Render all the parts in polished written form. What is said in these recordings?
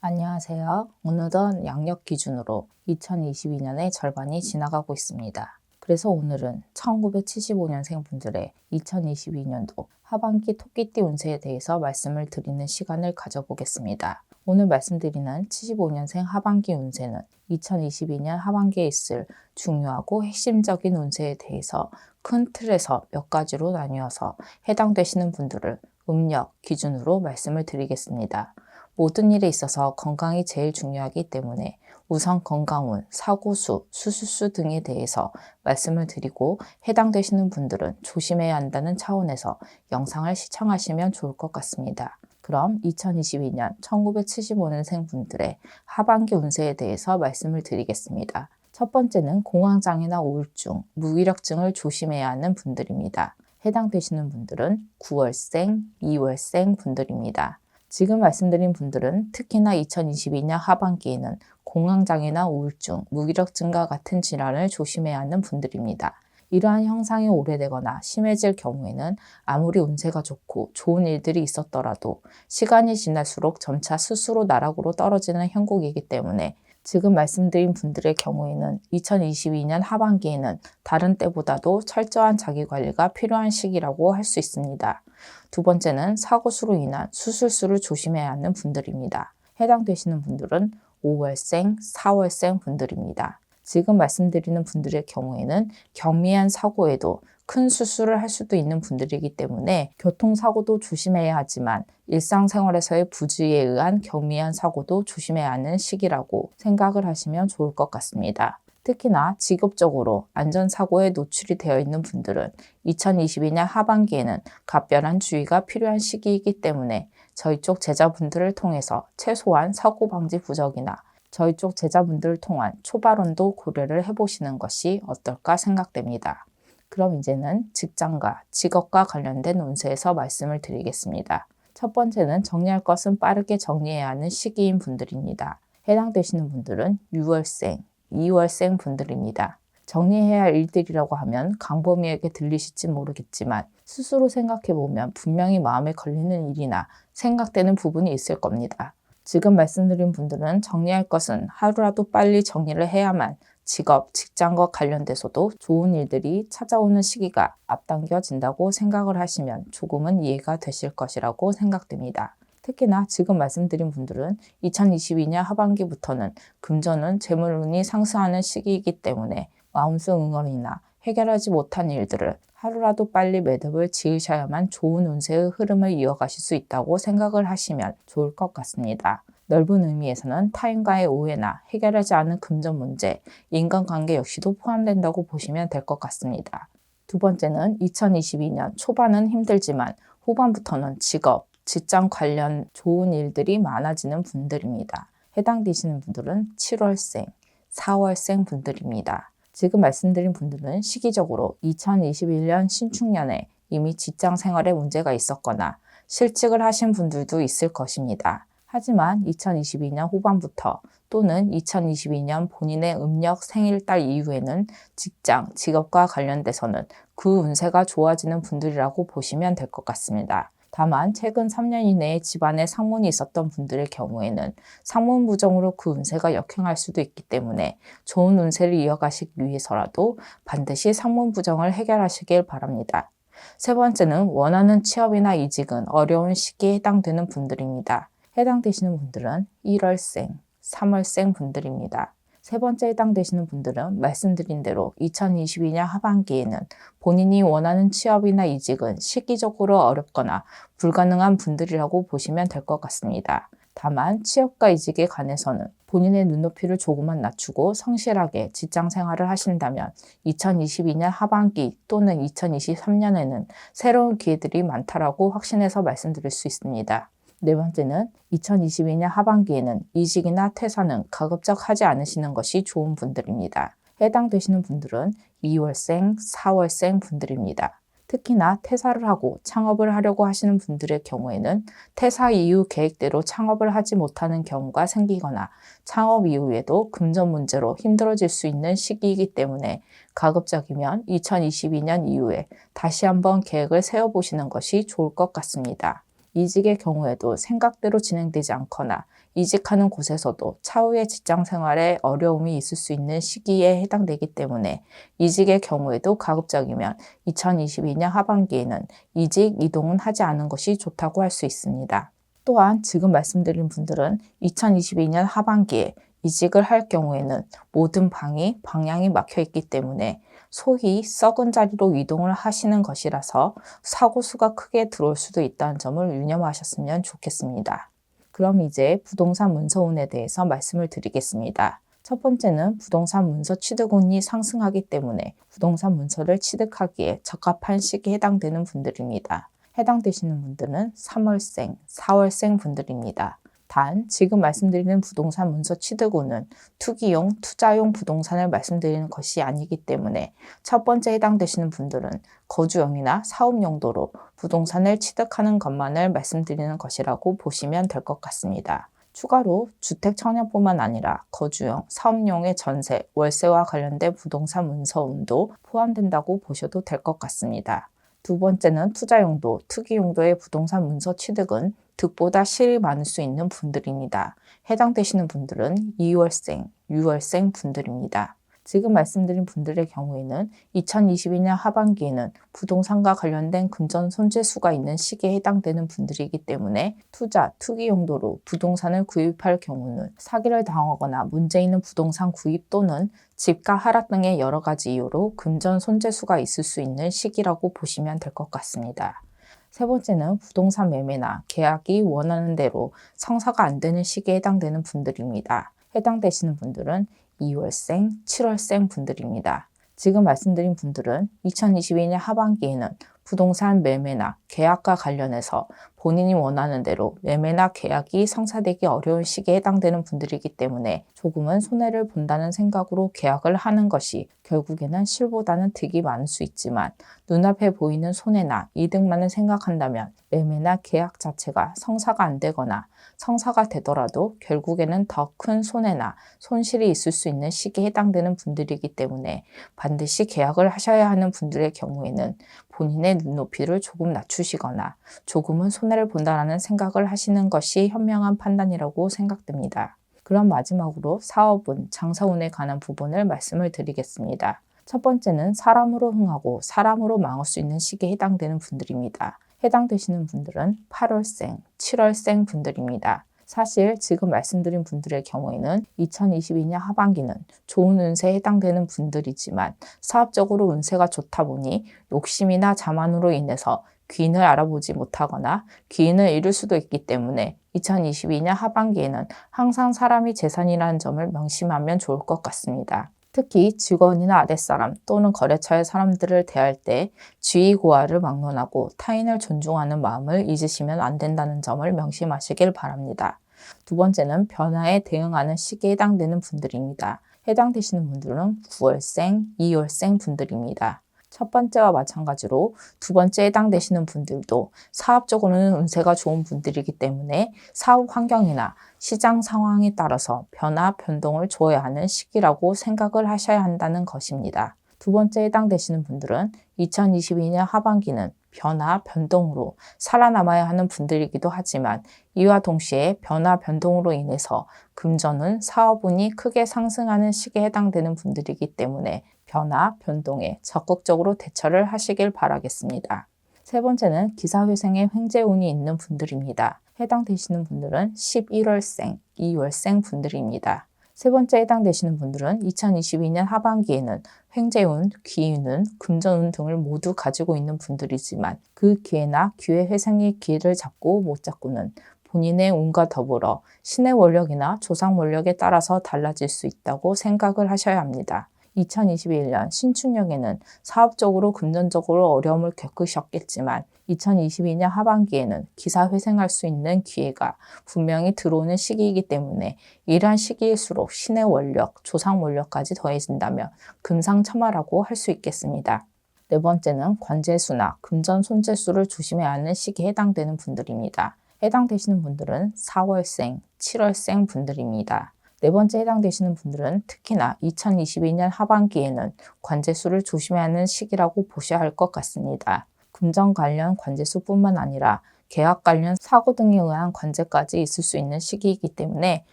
안녕하세요. 오늘은 양력 기준으로 2022년의 절반이 지나가고 있습니다. 그래서 오늘은 1975년생 분들의 2022년도 하반기 토끼띠 운세에 대해서 말씀을 드리는 시간을 가져보겠습니다. 오늘 말씀드리는 75년생 하반기 운세는 2022년 하반기에 있을 중요하고 핵심적인 운세에 대해서 큰 틀에서 몇 가지로 나뉘어서 해당되시는 분들을 음력 기준으로 말씀을 드리겠습니다. 모든 일에 있어서 건강이 제일 중요하기 때문에 우선 건강운, 사고수, 수술수 등에 대해서 말씀을 드리고 해당되시는 분들은 조심해야 한다는 차원에서 영상을 시청하시면 좋을 것 같습니다. 그럼 2022년 1975년생 분들의 하반기 운세에 대해서 말씀을 드리겠습니다. 첫 번째는 공황장애나 우울증, 무기력증을 조심해야 하는 분들입니다. 해당되시는 분들은 9월생, 2월생 분들입니다. 지금 말씀드린 분들은 특히나 2022년 하반기에는 공황장애나 우울증, 무기력증과 같은 질환을 조심해야 하는 분들입니다. 이러한 형상이 오래되거나 심해질 경우에는 아무리 운세가 좋고 좋은 일들이 있었더라도 시간이 지날수록 점차 스스로 나락으로 떨어지는 형국이기 때문에 지금 말씀드린 분들의 경우에는 2022년 하반기에는 다른 때보다도 철저한 자기관리가 필요한 시기라고 할 수 있습니다. 두 번째는 사고수로 인한 수술수를 조심해야 하는 분들입니다. 해당되시는 분들은 5월생, 4월생 분들입니다. 지금 말씀드리는 분들의 경우에는 경미한 사고에도 큰 수술을 할 수도 있는 분들이기 때문에 교통사고도 조심해야 하지만 일상생활에서의 부주의에 의한 경미한 사고도 조심해야 하는 시기라고 생각을 하시면 좋을 것 같습니다. 특히나 직업적으로 안전사고에 노출이 되어 있는 분들은 2022년 하반기에는 각별한 주의가 필요한 시기이기 때문에 저희 쪽 제자분들을 통해서 최소한 사고방지 부적이나 저희 쪽 제자분들을 통한 초발원도 고려를 해보시는 것이 어떨까 생각됩니다. 그럼 이제는 직장과 직업과 관련된 운세에서 말씀을 드리겠습니다. 첫 번째는 정리할 것은 빠르게 정리해야 하는 시기인 분들입니다. 해당되시는 분들은 6월생, 2월생 분들입니다. 정리해야 할 일들이라고 하면 강범위에게 들리실지 모르겠지만 스스로 생각해보면 분명히 마음에 걸리는 일이나 생각되는 부분이 있을 겁니다. 지금 말씀드린 분들은 정리할 것은 하루라도 빨리 정리를 해야만 직업, 직장과 관련돼서도 좋은 일들이 찾아오는 시기가 앞당겨진다고 생각을 하시면 조금은 이해가 되실 것이라고 생각됩니다. 특히나 지금 말씀드린 분들은 2022년 하반기부터는 금전운, 재물운이 상승하는 시기이기 때문에 마음속 응어리나 해결하지 못한 일들을 하루라도 빨리 매듭을 지으셔야만 좋은 운세의 흐름을 이어가실 수 있다고 생각을 하시면 좋을 것 같습니다. 넓은 의미에서는 타인과의 오해나 해결하지 않은 금전 문제, 인간관계 역시도 포함된다고 보시면 될 것 같습니다. 두 번째는 2022년 초반은 힘들지만 후반부터는 직업, 직장 관련 좋은 일들이 많아지는 분들입니다. 해당되시는 분들은 7월생, 4월생 분들입니다. 지금 말씀드린 분들은 시기적으로 2021년 신축년에 이미 직장 생활에 문제가 있었거나 실직을 하신 분들도 있을 것입니다. 하지만 2022년 후반부터 또는 2022년 본인의 음력 생일달 이후에는 직장, 직업과 관련돼서는 그 운세가 좋아지는 분들이라고 보시면 될 것 같습니다. 다만 최근 3년 이내에 집안에 상문이 있었던 분들의 경우에는 상문 부정으로 그 운세가 역행할 수도 있기 때문에 좋은 운세를 이어가시기 위해서라도 반드시 상문 부정을 해결하시길 바랍니다. 세 번째는 원하는 취업이나 이직은 어려운 시기에 해당되는 분들입니다. 해당되시는 분들은 1월생, 3월생 분들입니다. 세 번째 해당되시는 분들은 말씀드린 대로 2022년 하반기에는 본인이 원하는 취업이나 이직은 시기적으로 어렵거나 불가능한 분들이라고 보시면 될 것 같습니다. 다만 취업과 이직에 관해서는 본인의 눈높이를 조금만 낮추고 성실하게 직장 생활을 하신다면 2022년 하반기 또는 2023년에는 새로운 기회들이 많다라고 확신해서 말씀드릴 수 있습니다. 네 번째는 2022년 하반기에는 이직이나 퇴사는 가급적 하지 않으시는 것이 좋은 분들입니다. 해당되시는 분들은 2월생, 4월생 분들입니다. 특히나 퇴사를 하고 창업을 하려고 하시는 분들의 경우에는 퇴사 이후 계획대로 창업을 하지 못하는 경우가 생기거나 창업 이후에도 금전 문제로 힘들어질 수 있는 시기이기 때문에 가급적이면 2022년 이후에 다시 한번 계획을 세워보시는 것이 좋을 것 같습니다. 이직의 경우에도 생각대로 진행되지 않거나 이직하는 곳에서도 차후의 직장 생활에 어려움이 있을 수 있는 시기에 해당되기 때문에 이직의 경우에도 가급적이면 2022년 하반기에는 이직, 이동은 하지 않은 것이 좋다고 할 수 있습니다. 또한 지금 말씀드린 분들은 2022년 하반기에 이직을 할 경우에는 모든 방향이 막혀 있기 때문에 소위 썩은 자리로 이동을 하시는 것이라서 사고 수가 크게 들어올 수도 있다는 점을 유념하셨으면 좋겠습니다. 그럼 이제 부동산 문서운에 대해서 말씀을 드리겠습니다. 첫 번째는 부동산 문서 취득운이 상승하기 때문에 부동산 문서를 취득하기에 적합한 시기에 해당되는 분들입니다. 해당되시는 분들은 3월생, 4월생 분들입니다. 단, 지금 말씀드리는 부동산 문서 취득운은 투기용, 투자용 부동산을 말씀드리는 것이 아니기 때문에 첫 번째 해당되시는 분들은 거주용이나 사업 용도로 부동산을 취득하는 것만을 말씀드리는 것이라고 보시면 될 것 같습니다. 추가로 주택 청약뿐만 아니라 거주용, 사업용의 전세, 월세와 관련된 부동산 문서운도 포함된다고 보셔도 될 것 같습니다. 두 번째는 투자용도, 투기용도의 부동산 문서 취득은 득보다 실이 많을 수 있는 분들입니다. 해당되시는 분들은 2월생, 6월생 분들입니다. 지금 말씀드린 분들의 경우에는 2022년 하반기에는 부동산과 관련된 금전 손재수가 있는 시기에 해당되는 분들이기 때문에 투자, 투기 용도로 부동산을 구입할 경우는 사기를 당하거나 문제 있는 부동산 구입 또는 집가 하락 등의 여러 가지 이유로 금전 손재수가 있을 수 있는 시기라고 보시면 될 것 같습니다. 세 번째는 부동산 매매나 계약이 원하는 대로 성사가 안 되는 시기에 해당되는 분들입니다. 해당되시는 분들은 2월생, 7월생 분들입니다. 지금 말씀드린 분들은 2022년 하반기에는 부동산 매매나 계약과 관련해서 본인이 원하는 대로 매매나 계약이 성사되기 어려운 시기에 해당되는 분들이기 때문에 조금은 손해를 본다는 생각으로 계약을 하는 것이 결국에는 실보다는 득이 많을 수 있지만 눈앞에 보이는 손해나 이득만을 생각한다면 매매나 계약 자체가 성사가 안 되거나 성사가 되더라도 결국에는 더 큰 손해나 손실이 있을 수 있는 시기에 해당되는 분들이기 때문에 반드시 계약을 하셔야 하는 분들의 경우에는 본인의 눈높이를 조금 낮추시거나 조금은 손해를 본다라는 생각을 하시는 것이 현명한 판단이라고 생각됩니다. 그럼 마지막으로 사업운, 장사운에 관한 부분을 말씀을 드리겠습니다. 첫 번째는 사람으로 흥하고 사람으로 망할 수 있는 시기에 해당되는 분들입니다. 해당되시는 분들은 8월생, 7월생 분들입니다. 사실 지금 말씀드린 분들의 경우에는 2022년 하반기는 좋은 운세에 해당되는 분들이지만 사업적으로 운세가 좋다 보니 욕심이나 자만으로 인해서 귀인을 알아보지 못하거나 귀인을 잃을 수도 있기 때문에 2022년 하반기에는 항상 사람이 재산이라는 점을 명심하면 좋을 것 같습니다. 특히 직원이나 아랫사람 또는 거래처의 사람들을 대할 때 지위고하를 막론하고 타인을 존중하는 마음을 잊으시면 안 된다는 점을 명심하시길 바랍니다. 두 번째는 변화에 대응하는 시기에 해당되는 분들입니다. 해당되시는 분들은 9월생, 2월생 분들입니다. 첫 번째와 마찬가지로 두 번째 해당되시는 분들도 사업적으로는 운세가 좋은 분들이기 때문에 사업 환경이나 시장 상황에 따라서 변화, 변동을 줘야 하는 시기라고 생각을 하셔야 한다는 것입니다. 두 번째 해당되시는 분들은 2022년 하반기는 변화, 변동으로 살아남아야 하는 분들이기도 하지만 이와 동시에 변화, 변동으로 인해서 금전운, 사업운이 크게 상승하는 시기에 해당되는 분들이기 때문에 변화, 변동에 적극적으로 대처를 하시길 바라겠습니다. 세 번째는 기사회생의 횡재운이 있는 분들입니다. 해당되시는 분들은 11월생, 2월생 분들입니다. 세 번째 해당되시는 분들은 2022년 하반기에는 횡재운, 기운운, 금전운 등을 모두 가지고 있는 분들이지만 그 기회나 기회 회생의 기회를 잡고 못 잡고는 본인의 운과 더불어 신의 원력이나 조상 원력에 따라서 달라질 수 있다고 생각을 하셔야 합니다. 2021년 신축년에는 사업적으로 금전적으로 어려움을 겪으셨겠지만 2022년 하반기에는 기사회생할 수 있는 기회가 분명히 들어오는 시기이기 때문에 이러한 시기일수록 신의 원력, 조상 원력까지 더해진다면 금상첨화라고 할 수 있겠습니다. 네 번째는 관재수나 금전 손재수를 조심해야 하는 시기에 해당되는 분들입니다. 해당되시는 분들은 4월생, 7월생 분들입니다. 네 번째 해당되시는 분들은 특히나 2022년 하반기에는 관재수를 조심해야 하는 시기라고 보셔야 할 것 같습니다. 금전 관련 관재수뿐만 아니라 계약 관련 사고 등에 의한 관제까지 있을 수 있는 시기이기 때문에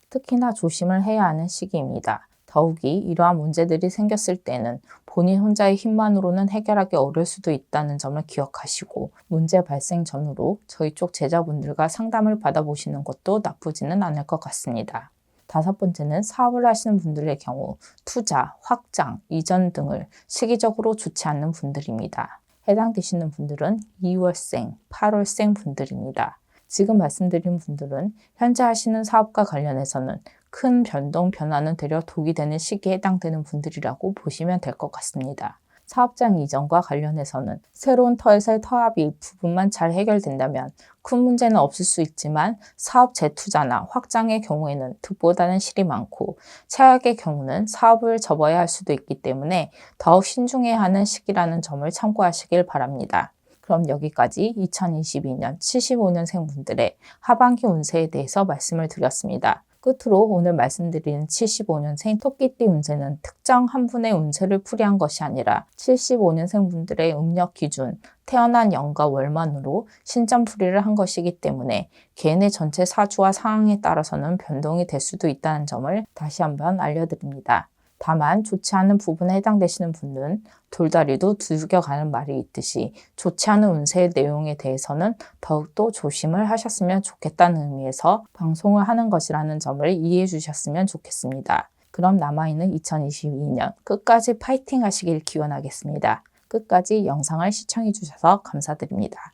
특히나 조심을 해야 하는 시기입니다. 더욱이 이러한 문제들이 생겼을 때는 본인 혼자의 힘만으로는 해결하기 어려울 수도 있다는 점을 기억하시고 문제 발생 전후로 저희 쪽 제자분들과 상담을 받아보시는 것도 나쁘지는 않을 것 같습니다. 다섯 번째는 사업을 하시는 분들의 경우 투자, 확장, 이전 등을 시기적으로 좋지 않는 분들입니다. 해당되시는 분들은 2월생, 8월생 분들입니다. 지금 말씀드린 분들은 현재 하시는 사업과 관련해서는 큰 변동, 변화는 되려 독이 되는 시기에 해당되는 분들이라고 보시면 될 것 같습니다. 사업장 이전과 관련해서는 새로운 터에서의 터합이 일부분만 잘 해결된다면 큰 문제는 없을 수 있지만 사업 재투자나 확장의 경우에는 득보다는 실이 많고 최악의 경우는 사업을 접어야 할 수도 있기 때문에 더욱 신중해야 하는 시기라는 점을 참고하시길 바랍니다. 그럼 여기까지 2022년 75년생 분들의 하반기 운세에 대해서 말씀을 드렸습니다. 끝으로 오늘 말씀드리는 75년생 토끼띠 운세는 특정 한 분의 운세를 풀이한 것이 아니라 75년생 분들의 음력 기준, 태어난 연과 월만으로 신점풀이를 한 것이기 때문에 개인의 전체 사주와 상황에 따라서는 변동이 될 수도 있다는 점을 다시 한번 알려드립니다. 다만 좋지 않은 부분에 해당되시는 분들은 돌다리도 두들겨가는 말이 있듯이 좋지 않은 운세의 내용에 대해서는 더욱더 조심을 하셨으면 좋겠다는 의미에서 방송을 하는 것이라는 점을 이해해 주셨으면 좋겠습니다. 그럼 남아있는 2022년 끝까지 파이팅 하시길 기원하겠습니다. 끝까지 영상을 시청해 주셔서 감사드립니다.